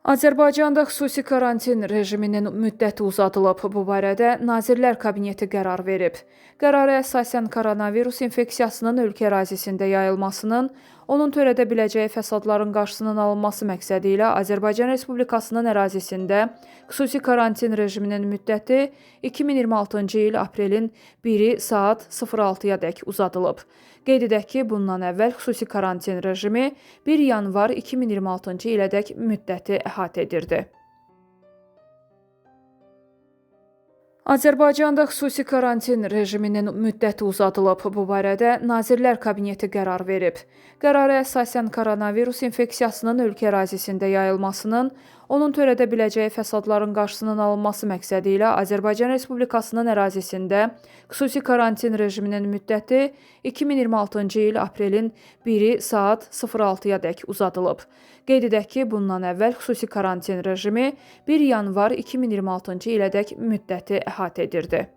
Azərbaycanda xüsusi karantin rejiminin müddəti uzadılıb. Bu barədə Nazirlər Kabineti qərar verib. Qərara əsasən koronavirus infeksiyasının ölkə ərazisində yayılmasının, onun törədə biləcəyi fəsadların qarşısının alınması məqsədi ilə Azərbaycan Respublikasının ərazisində xüsusi karantin rejiminin müddəti 2026-cı il aprelin 1-i saat 06-yadək uzadılıb. Qeyd edək ki, bundan əvvəl xüsusi karantin rejimi 1 yanvar 2026-cı ilədək müddəti əhatə edirdi. Azərbaycanda xüsusi karantin rejiminin müddəti uzadılıb. Bu barədə Nazirlər Kabineti qərar verib. Qərara əsasən koronavirus infeksiyasının ölkə ərazisində yayılmasının, onun törədə biləcəyi fəsadların qarşısının alınması məqsədi ilə Azərbaycan Respublikasının ərazisində xüsusi karantin rejiminin müddəti 2026-cı il aprelin 1-i saat 06-yadək uzadılıb. Qeyd edək ki, bundan əvvəl xüsusi karantin rejimi 1 yanvar 2026-cı ilədək müddəti əhatə edirdi.